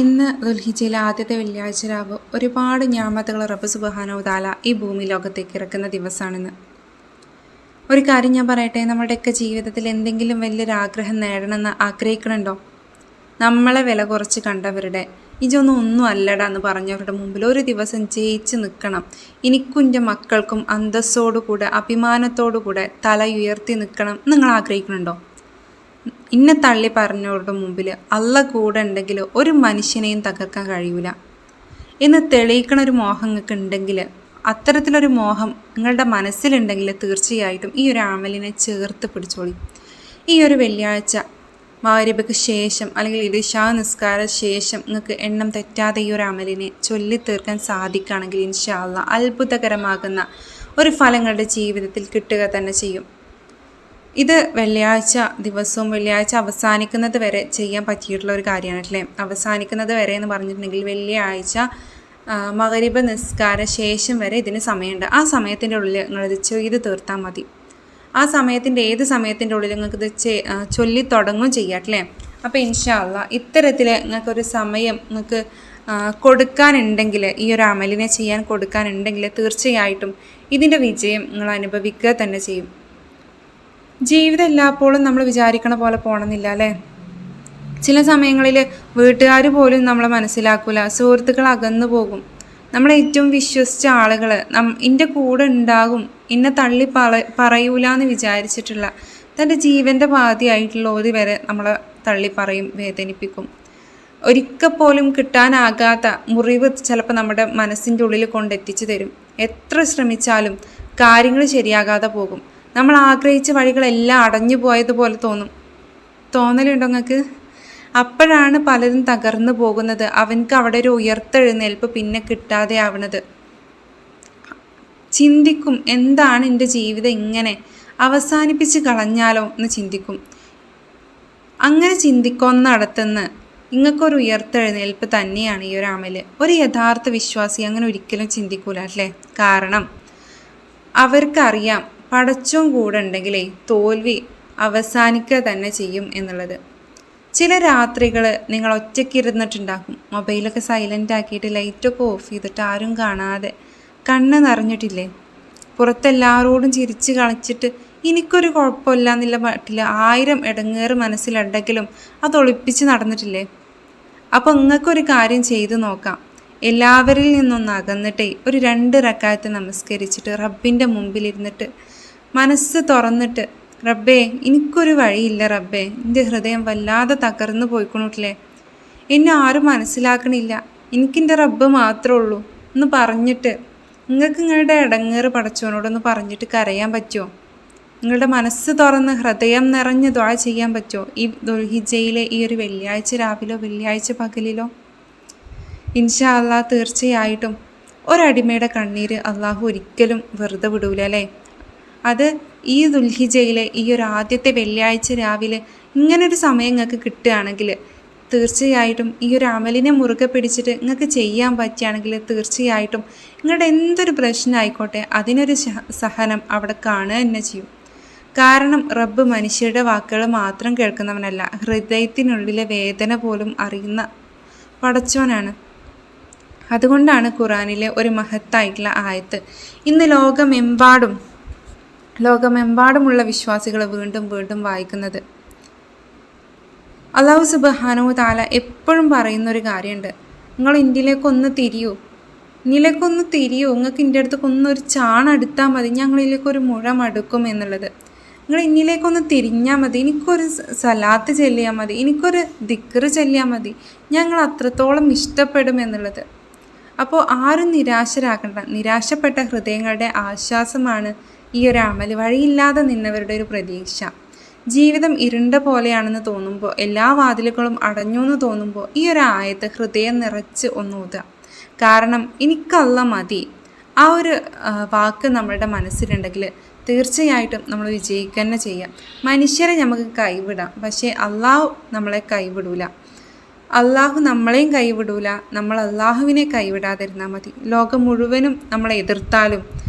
ഇന്ന് ദുൽഹിജ്ജയിലെ ആദ്യത്തെ വെള്ളിയാഴ്ച രാവ് ഒരുപാട് ഞാമത്തുകൾ റബ്ബ് സുബ്ഹാനഹു വ തആല ഈ ഭൂമി ലോകത്തേക്ക് ഇറക്കുന്ന ദിവസമാണിന്ന്. ഒരു കാര്യം ഞാൻ പറയട്ടെ, നമ്മുടെയൊക്കെ ജീവിതത്തിൽ എന്തെങ്കിലും വലിയൊരാഗ്രഹം നേടണമെന്ന് ആഗ്രഹിക്കണുണ്ടോ? നമ്മളെ വില കുറച്ച് കണ്ടവരുടെ ഒന്നും അല്ലടാ എന്ന് പറഞ്ഞവരുടെ മുമ്പിൽ ഒരു ദിവസം ജയിച്ച് നിൽക്കണം, എനിക്കും എൻ്റെ മക്കൾക്കും അന്തസ്സോടുകൂടെ അഭിമാനത്തോടുകൂടെ തല ഉയർത്തി നിൽക്കണം നിങ്ങൾ ആഗ്രഹിക്കുന്നുണ്ടോ? ഇന്നെ തള്ളി പറഞ്ഞവരുടെ മുമ്പിൽ അള്ള കൂടെ ഉണ്ടെങ്കിൽ ഒരു മനുഷ്യനെയും തകർക്കാൻ കഴിയൂല എന്ന് തെളിയിക്കണ ഒരു മോഹം നിങ്ങൾക്ക് ഉണ്ടെങ്കിൽ, അത്തരത്തിലൊരു മോഹം നിങ്ങളുടെ മനസ്സിലുണ്ടെങ്കിൽ തീർച്ചയായിട്ടും ഈ ഒരു അമലിനെ ചേർത്ത് പിടിച്ചോളി. ഈ ഒരു വെള്ളിയാഴ്ച മഗ്‌രിബിക്ക് ശേഷം അല്ലെങ്കിൽ ഇശാ നിസ്കാര ശേഷം നിങ്ങൾക്ക് എണ്ണം തെറ്റാതെ ഈ ഒരു അമലിനെ ചൊല്ലി തീർക്കാൻ സാധിക്കുകയാണെങ്കിൽ ഇൻഷാ അല്ലാഹ് അത്ഭുതകരമാകുന്ന ഒരു ഫലങ്ങളുടെ ജീവിതത്തിൽ കിട്ടുക തന്നെ ചെയ്യും. ഇത് വെള്ളിയാഴ്ച ദിവസവും വെള്ളിയാഴ്ച അവസാനിക്കുന്നത് വരെ ചെയ്യാൻ പറ്റിയിട്ടുള്ള ഒരു കാര്യമാണ് അല്ലേ. അവസാനിക്കുന്നത് വരെ എന്ന് പറഞ്ഞിട്ടുണ്ടെങ്കിൽ വെള്ളിയാഴ്ച മഗ്‌രിബ് നിസ്കാര ശേഷം വരെ ഇതിന് സമയമുണ്ട്. ആ സമയത്തിൻ്റെ ഉള്ളിൽ നിങ്ങളിത് ചെയ്ത് തീർത്താൽ മതി. ആ സമയത്തിൻ്റെ ഏത് സമയത്തിൻ്റെ ഉള്ളിൽ നിങ്ങൾക്കിത് ചൊല്ലി തുടങ്ങും ചെയ്യാം അല്ലേ. അപ്പോൾ ഇൻഷാ അല്ലാഹ് ഇത്തരത്തിൽ നിങ്ങൾക്കൊരു സമയം നിങ്ങൾക്ക് കൊടുക്കാനുണ്ടെങ്കിൽ, ഈ ഒരു അമലിനെ ചെയ്യാൻ കൊടുക്കാനുണ്ടെങ്കിൽ തീർച്ചയായിട്ടും ഇതിൻ്റെ വിജയം നിങ്ങൾ അനുഭവിക്കുക തന്നെ ചെയ്യും. ജീവിതം എല്ലായ്പ്പോഴും നമ്മൾ വിചാരിക്കണ പോലെ പോകണമെന്നില്ല അല്ലേ. ചില സമയങ്ങളിൽ വീട്ടുകാർ പോലും നമ്മളെ മനസ്സിലാക്കില്ല, സുഹൃത്തുക്കൾ അകന്നു പോകും. നമ്മളെ ഏറ്റവും വിശ്വസിച്ച ആളുകൾ എൻ്റെ കൂടെ ഉണ്ടാകും, എന്നെ തള്ളി പറയൂല എന്ന് വിചാരിച്ചിട്ടുള്ള തൻ്റെ ജീവൻ്റെ പാതിയായിട്ടുള്ള ഒരു വരെ നമ്മളെ തള്ളി പറയും, വേദനിപ്പിക്കും. ഒരിക്കൽ പോലും കിട്ടാനാകാത്ത മുറിവ് ചിലപ്പോൾ നമ്മുടെ മനസ്സിൻ്റെ ഉള്ളിൽ കൊണ്ടെത്തിച്ചു തരും. എത്ര ശ്രമിച്ചാലും കാര്യങ്ങൾ ശരിയാകാതെ പോകും. നമ്മൾ ആഗ്രഹിച്ച വഴികളെല്ലാം അടഞ്ഞു പോയതുപോലെ തോന്നലുണ്ടോ നിങ്ങൾക്ക്? അപ്പോഴാണ് പലരും തകർന്നു പോകുന്നത്. അവൻക്ക് അവിടെ ഒരു ഉയർത്തെഴുന്നേൽപ്പ് പിന്നെ കിട്ടാതെ ആവണത്. ചിന്തിക്കും, എന്താണ് എൻ്റെ ജീവിതം ഇങ്ങനെ, അവസാനിപ്പിച്ച് കളഞ്ഞാലോ എന്ന് ചിന്തിക്കും. അങ്ങനെ ചിന്തിക്കൊന്നടത്തുനിന്ന് നിങ്ങൾക്കൊരു ഉയർത്തെഴുന്നേൽപ്പ് തന്നെയാണ് ഈ ഒരു അമല്. ഒരു യഥാർത്ഥ വിശ്വാസി അങ്ങനെ ഒരിക്കലും ചിന്തിക്കൂല അല്ലേ. കാരണം അവർക്കറിയാം പടച്ചോൻ കൂടെ ഉണ്ടെങ്കിലേ തോൽവി അവസാനിക്കുക തന്നെ ചെയ്യും എന്നുള്ളത്. ചില രാത്രികൾ നിങ്ങൾ ഒറ്റയ്ക്ക് ഇരുന്നിട്ടുണ്ടാക്കും, മൊബൈലൊക്കെ സൈലൻ്റ് ആക്കിയിട്ട് ലൈറ്റൊക്കെ ഓഫ് ചെയ്തിട്ട് ആരും കാണാതെ കണ്ണ് നിറഞ്ഞിട്ടില്ലേ. പുറത്തെല്ലാവരോടും ചിരിച്ച് കളിച്ചിട്ട് എനിക്കൊരു കുഴപ്പമില്ല എന്നുള്ള മട്ടില്ല 1000 ഇടങ്ങേറ് മനസ്സിലുണ്ടെങ്കിലും അത് ഒളിപ്പിച്ച് നടന്നിട്ടില്ലേ. അപ്പോൾ നിങ്ങൾക്കൊരു കാര്യം ചെയ്തു നോക്കാം. എല്ലാവരിൽ നിന്നൊന്ന് അകന്നിട്ടേ ഒരു 2 റക്അത്ത് നമസ്കരിച്ചിട്ട് റബ്ബിൻ്റെ മുമ്പിലിരുന്നിട്ട് മനസ്സ് തുറന്നിട്ട്, റബ്ബേ എനിക്കൊരു വഴിയില്ല റബ്ബേ, എൻ്റെ ഹൃദയം വല്ലാതെ തകർന്നു പോയിക്കൊണ്ടില്ലേ, എന്നെ ആരും മനസ്സിലാക്കണില്ല, എനിക്കെൻ്റെ റബ്ബ് മാത്രമേ ഉള്ളൂ എന്ന് പറഞ്ഞിട്ട് നിങ്ങൾക്ക് നിങ്ങളുടെ ഇടങ്ങേറ് പടച്ചവനോടൊന്ന് പറഞ്ഞിട്ട് കരയാൻ പറ്റുമോ? നിങ്ങളുടെ മനസ്സ് തുറന്ന് ഹൃദയം നിറഞ്ഞ് ദുആ ചെയ്യാൻ പറ്റുമോ ഈ ദുൽഹിജ്ജയിലെ ഈ ഒരു വെള്ളിയാഴ്ച രാവിലോ വെള്ളിയാഴ്ച പകലിലോ? ഇൻഷാ അല്ലാഹ് തീർച്ചയായിട്ടും ഒരടിമയുടെ കണ്ണീര് അള്ളാഹു ഒരിക്കലും വെറുതെ വിടൂല അല്ലേ. അത് ഈ ദുൽഹിജ്ജയിലെ ഈ ഒരു ആദ്യത്തെ വെള്ളിയാഴ്ച രാവിലെ ഇങ്ങനൊരു സമയം നിങ്ങൾക്ക് കിട്ടുകയാണെങ്കിൽ തീർച്ചയായിട്ടും ഈ ഒരു അമലിനെ മുറുകെ പിടിച്ചിട്ട് നിങ്ങൾക്ക് ചെയ്യാൻ പറ്റുകയാണെങ്കിൽ തീർച്ചയായിട്ടും നിങ്ങളുടെ എന്തൊരു പ്രശ്നം ആയിക്കോട്ടെ അതിനൊരു സഹനം അവിടെ കാണുക തന്നെ ചെയ്യും. കാരണം റബ്ബ് മനുഷ്യരുടെ വാക്കുകൾ മാത്രം കേൾക്കുന്നവനല്ല, ഹൃദയത്തിനുള്ളിലെ വേദന പോലും അറിയുന്ന പടച്ചോനാണ്. അതുകൊണ്ടാണ് ഖുർആനിലെ ഒരു മഹത്തായിട്ടുള്ള ആയത്ത് ഇന്ന് ലോകമെമ്പാടുമുള്ള വിശ്വാസികൾ വീണ്ടും വീണ്ടും വായിക്കുന്നത്. അല്ലാഹു സുബ്ഹാനഹു വ തആല എപ്പോഴും പറയുന്നൊരു കാര്യമുണ്ട്, നിങ്ങൾ ഇന്ത്യയിലേക്കൊന്ന് തിരിയൂ, നിങ്ങൾക്ക് എൻ്റെ അടുത്തേക്കൊന്നൊരു ചാണെടുത്താൽ മതി, ഞങ്ങളിലേക്കൊരു മുഴം അടുക്കും എന്നുള്ളത്. നിങ്ങൾ ഇന്നിലേക്കൊന്ന് തിരിഞ്ഞാൽ മതി, എനിക്കൊരു സലാത്ത് ചൊല്ലിയാൽ മതി, എനിക്കൊരു ദിക്ർ ചൊല്ലിയാൽ മതി, ഞങ്ങൾ അത്രത്തോളം ഇഷ്ടപ്പെടും എന്നുള്ളത്. അപ്പോൾ ആരും നിരാശരാക്കണ്ട. നിരാശപ്പെട്ട ഹൃദയങ്ങളുടെ ആശ്വാസമാണ് ഈ ഒരു അമല്. വഴിയില്ലാതെ നിന്നവരുടെ ഒരു പ്രതീക്ഷ. ജീവിതം ഇരുണ്ട പോലെയാണെന്ന് തോന്നുമ്പോൾ, എല്ലാ വാതിലുകളും അടഞ്ഞു എന്ന് തോന്നുമ്പോൾ ഈ ഒരു ആയത്ത് ഹൃദയം നിറച്ച് ഒന്നൂതുക. കാരണം എനിക്കല്ല മതി, ആ ഒരു വാക്ക് നമ്മളുടെ മനസ്സിലുണ്ടെങ്കിൽ തീർച്ചയായിട്ടും നമ്മൾ വിജയിക്കുക തന്നെ ചെയ്യാം. മനുഷ്യരെ നമുക്ക് കൈവിടാം, പക്ഷേ അള്ളാഹു നമ്മളെ കൈവിടൂല. അള്ളാഹു നമ്മളെയും കൈവിടൂല. നമ്മൾ അള്ളാഹുവിനെ കൈവിടാതിരുന്നാൽ മതി. ലോകം മുഴുവനും നമ്മളെ എതിർത്താലും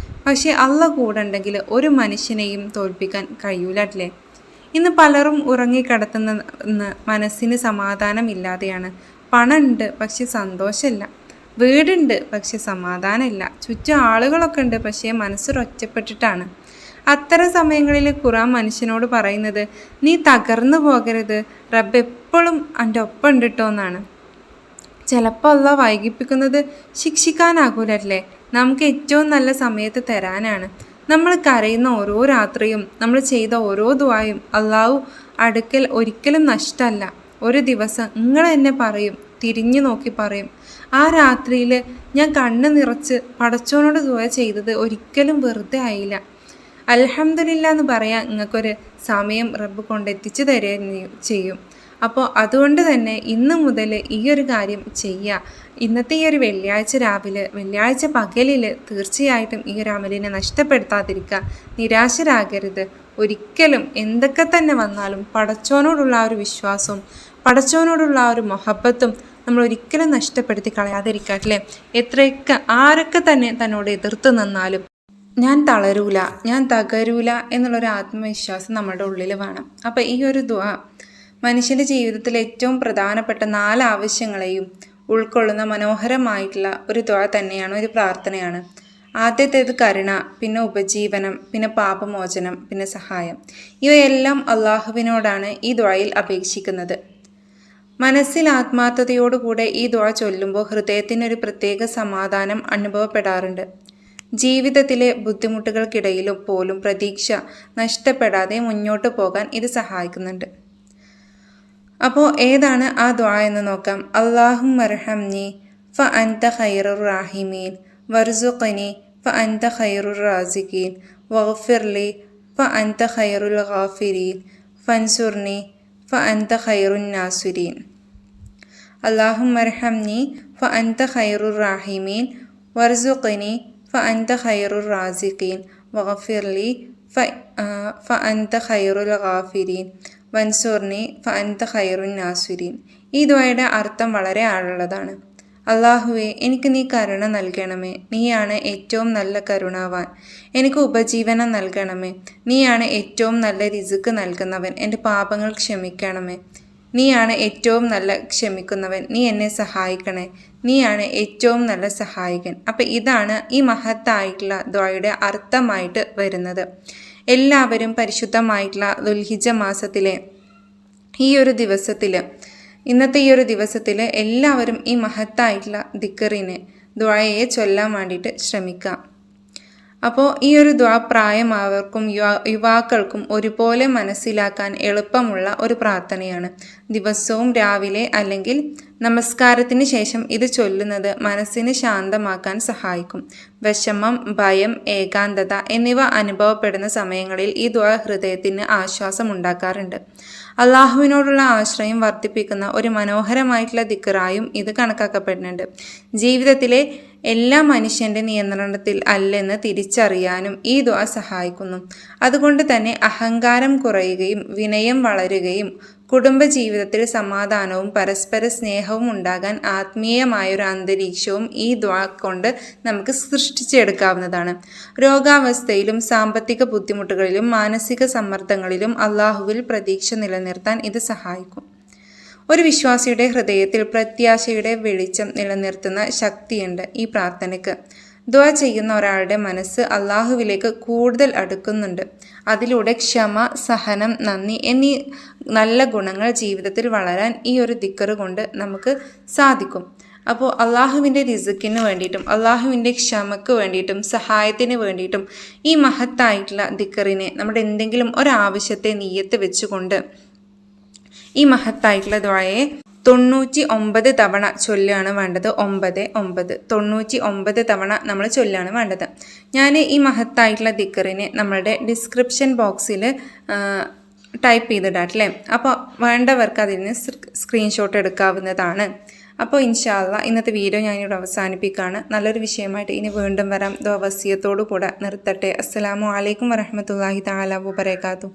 പക്ഷേ അള്ളാഹ് കൂടെ ഉണ്ടെങ്കിൽ ഒരു മനുഷ്യനെയും തോൽപ്പിക്കാൻ കഴിയൂല അല്ലേ. ഇന്ന് പലരും ഉറങ്ങിക്കിടത്തുന്ന മനസ്സിന് സമാധാനമില്ലാതെയാണ്. പണമുണ്ട് പക്ഷെ സന്തോഷമില്ല, വീടുണ്ട് പക്ഷെ സമാധാനമില്ല, ചുറ്റും ആളുകളൊക്കെ ഉണ്ട് പക്ഷേ മനസ്സൊരൊറ്റപ്പെട്ടിട്ടാണ്. അത്തരം സമയങ്ങളിൽ ഖുർആൻ മനുഷ്യനോട് പറയുന്നത്, നീ തകർന്നു പോകരുത്, റബ്ബ് എപ്പോഴും എൻ്റെ ഒപ്പം ഉണ്ട് കേട്ടോ എന്നാണ്. ചിലപ്പോൾ അള്ളാഹ് വൈകിപ്പിക്കുന്നത് ശിക്ഷിക്കാനാകൂലല്ലേ, നമുക്ക് ഏറ്റവും നല്ല സമയത്ത് തരാനാണ്. നമ്മൾ കരയുന്ന ഓരോ രാത്രിയും, നമ്മൾ ചെയ്ത ഓരോ ദുആയും അള്ളാഹു അടുക്കൽ ഒരിക്കലും നഷ്ടമല്ല. ഒരു ദിവസം നിങ്ങൾ എന്നെ പറയും, തിരിഞ്ഞു നോക്കി പറയും, ആ രാത്രിയിൽ ഞാൻ കണ്ണ് നിറച്ച് പടച്ചോനോട് ദുആ ചെയ്തത് ഒരിക്കലും വെറുതെ ആയില്ല. അൽഹംദുലില്ലാ എന്ന് പറയാൻ നിങ്ങൾക്കൊരു സമയം റബ്ബ് കൊണ്ടെത്തിച്ചു തരുകയും ചെയ്യും. അപ്പോൾ അതുകൊണ്ട് തന്നെ ഇന്ന് മുതൽ ഈ ഒരു കാര്യം ചെയ്യുക. ഇന്നത്തെ ഈ ഒരു വെള്ളിയാഴ്ച രാവിലെ, വെള്ളിയാഴ്ച പകലിൽ തീർച്ചയായിട്ടും ഈ ഒരു അമലിനെ നഷ്ടപ്പെടുത്താതിരിക്കുക. നിരാശരാകരുത്. ഒരിക്കലും എന്തൊക്കെ തന്നെ വന്നാലും പടച്ചോനോടുള്ള ആ ഒരു വിശ്വാസവും പടച്ചോനോടുള്ള ആ ഒരു മൊഹബത്തും നമ്മൾ ഒരിക്കലും നഷ്ടപ്പെടുത്തി കളയാതിരിക്കുക അല്ലേ. എത്രയൊക്കെ ആരൊക്കെ തന്നെ തന്നോട് എതിർത്ത് നിന്നാലും ഞാൻ തളരൂല, ഞാൻ തകരൂല എന്നുള്ളൊരു ആത്മവിശ്വാസം നമ്മുടെ ഉള്ളിൽ വേണം. അപ്പോൾ ഈ ഒരു ദുആ മനുഷ്യൻ്റെ ജീവിതത്തിലെ ഏറ്റവും പ്രധാനപ്പെട്ട 4 ആവശ്യങ്ങളെയും ഉൾക്കൊള്ളുന്ന മനോഹരമായിട്ടുള്ള ഒരു ദുആ തന്നെയാണ്, ഒരു പ്രാർത്ഥനയാണ്. ആദ്യത്തേത് കരുണ, പിന്നെ ഉപജീവനം, പിന്നെ പാപമോചനം, പിന്നെ സഹായം. ഇവയെല്ലാം അള്ളാഹുവിനോടാണ് ഈ ദുആയിൽ അപേക്ഷിക്കുന്നത്. മനസ്സിൽ ആത്മാർത്ഥതയോടുകൂടെ ഈ ദുആ ചൊല്ലുമ്പോൾ ഹൃദയത്തിനൊരു പ്രത്യേക സമാധാനം അനുഭവപ്പെടാറുണ്ട്. ജീവിതത്തിലെ ബുദ്ധിമുട്ടുകൾക്കിടയിലും പോലും പ്രതീക്ഷ നഷ്ടപ്പെടാതെ മുന്നോട്ട് പോകാൻ ഇത് സഹായിക്കുന്നുണ്ട്. അപ്പോൾ ഏതാണ് ആ ദുആ എന്ന് നോക്കാം. അല്ലാഹുമ്മർഹംനി ഫ അൻത ഖൈറുർ റാഹിമീൻ വർസുഖ്നി ഫ അൻത ഖൈറുർ റാസിഖീൻ വഗ്ഫിർലി ഫ അൻത ഖൈറുൽ ഗാഫിരീൻ ഫൻസുർനി ഫ അൻത ഖൈറുൻ നാസിരീൻ. അല്ലാഹുമ്മർഹംനി ഫ അൻത ഖൈറുർ റാഹിമീൻ വർസുഖ്നി ഫ അൻത ഖൈറുർ റാസിഖീൻ വഗ്ഫിർലി ഫ അൻത ഖൈറുൽ ഗാഫിരീൻ വൻസുർനി ഫ അൻത ഖൈറുൻ നാസിരീൻ. ഈ ദുആയുടെ അർത്ഥം വളരെ ആഴമുള്ളതാണ്. അള്ളാഹുവേ, എനിക്ക് നീ കരുണ നൽകണമേ, നീയാണ് ഏറ്റവും നല്ല കരുണാവാൻ. എനിക്ക് ഉപജീവനം നൽകണമേ, നീയാണ് ഏറ്റവും നല്ല റിസ്ക് നൽകുന്നവൻ. എൻ്റെ പാപങ്ങൾ ക്ഷമിക്കണമേ, നീയാണ് ഏറ്റവും നല്ല ക്ഷമിക്കുന്നവൻ. നീ എന്നെ സഹായിക്കണേ, നീയാണ് ഏറ്റവും നല്ല സഹായകൻ. അപ്പം ഇതാണ് ഈ മഹത്തായിട്ടുള്ള ദുആയുടെ അർത്ഥമായിട്ട് വരുന്നത്. എല്ലാവരും പരിശുദ്ധമായിട്ടുള്ള ദുൽഹിജ്ജ മാസത്തിലെ ഈ ഒരു ദിവസത്തിൽ, ഇന്നത്തെ ഈ ഒരു ദിവസത്തിൽ എല്ലാവരും ഈ മഹത്തായിട്ടുള്ള ദിക്റിനെ, ദുആയെ ചൊല്ലാൻ വേണ്ടിയിട്ട് ശ്രമിക്കാം. അപ്പോൾ ഈ ഒരു ദുആ പ്രായമായവർക്കും യുവാക്കൾക്കും ഒരുപോലെ മനസ്സിലാക്കാൻ എളുപ്പമുള്ള ഒരു പ്രാർത്ഥനയാണ്. ദിവസവും രാവിലെ അല്ലെങ്കിൽ നമസ്കാരത്തിന് ശേഷം ഇത് ചൊല്ലുന്നത് മനസ്സിന് ശാന്തമാക്കാൻ സഹായിക്കും. വിഷമം, ഭയം, ഏകാന്തത എന്നിവ അനുഭവപ്പെടുന്ന സമയങ്ങളിൽ ഈ ദുആ ഹൃദയത്തിന് ആശ്വാസം ഉണ്ടാക്കാറുണ്ട്. അള്ളാഹുവിനോടുള്ള ആശ്രയം വർദ്ധിപ്പിക്കുന്ന ഒരു മനോഹരമായിട്ടുള്ള ദിക്റായും ഇത് കണക്കാക്കപ്പെടുന്നുണ്ട്. ജീവിതത്തിലെ എല്ലാ മനുഷ്യൻ്റെ നിയന്ത്രണത്തിൽ അല്ലെന്ന് തിരിച്ചറിയാനും ഈ ദുആ സഹായിക്കുന്നു. അതുകൊണ്ട് തന്നെ അഹങ്കാരം കുറയുകയും വിനയം വളരുകയും കുടുംബജീവിതത്തിൽ സമാധാനവും പരസ്പര സ്നേഹവും ഉണ്ടാകാൻ ആത്മീയമായൊരു അന്തരീക്ഷവും ഈ ദുആ കൊണ്ട് നമുക്ക് സൃഷ്ടിച്ചെടുക്കാവുന്നതാണ്. രോഗാവസ്ഥയിലും സാമ്പത്തിക ബുദ്ധിമുട്ടുകളിലും മാനസിക സമ്മർദ്ദങ്ങളിലും അള്ളാഹുവിൽ പ്രതീക്ഷ നിലനിർത്താൻ ഇത് സഹായിക്കും. ഒരു വിശ്വാസിയുടെ ഹൃദയത്തിൽ പ്രത്യാശയുടെ വെളിച്ചം നിലനിർത്തുന്ന ശക്തിയുണ്ട് ഈ പ്രാർത്ഥനയ്ക്ക്. ദുആ ചെയ്യുന്ന ഒരാളുടെ മനസ്സ് അള്ളാഹുവിലേക്ക് കൂടുതൽ അടുക്കുന്നുണ്ട്. അതിലൂടെ ക്ഷമ, സഹനം, നന്ദി എന്നീ നല്ല ഗുണങ്ങൾ ജീവിതത്തിൽ വളരാൻ ഈ ഒരു ദിക്റ് കൊണ്ട് നമുക്ക് സാധിക്കും. അപ്പോൾ അള്ളാഹുവിൻ്റെ റിസ്ക്കിന് വേണ്ടിയിട്ടും അള്ളാഹുവിൻ്റെ ക്ഷമയ്ക്ക് വേണ്ടിയിട്ടും സഹായത്തിന് വേണ്ടിയിട്ടും ഈ മഹത്തായിട്ടുള്ള ദിക്റിനെ നമ്മുടെ എന്തെങ്കിലും ഒരാവശ്യത്തെ നിയ്യത്ത് വെച്ചുകൊണ്ട് ഈ മഹത്തായിട്ടുള്ള ദുആയെ 99 തവണ ചൊല്ലുകയാണ് വേണ്ടത്. 99 തവണ നമ്മൾ ചൊല്ലുകയാണ് വേണ്ടത്. ഞാൻ ഈ മഹത്തായിട്ടുള്ള ദിക്റിനെ നമ്മളുടെ ഡിസ്ക്രിപ്ഷൻ ബോക്സിൽ ടൈപ്പ് ചെയ്തിടാം അല്ലേ. അപ്പോൾ വേണ്ടവർക്ക് അതിൽ നിന്ന് സ്ക്രീൻഷോട്ട് എടുക്കാവുന്നതാണ്. അപ്പോൾ ഇൻഷാ അല്ലാഹ് ഇന്നത്തെ വീഡിയോ ഞാനിവിടെ അവസാനിപ്പിക്കുകയാണ്. നല്ലൊരു വിഷയമായിട്ട് ഇനി വീണ്ടും വരാം. ദുആ വസിയത്തോടു കൂടെ നിർത്തട്ടെ. അസ്സലാമു അലൈക്കും വറഹ്മത്തുള്ളാഹി തആല വബറകാതുഹു.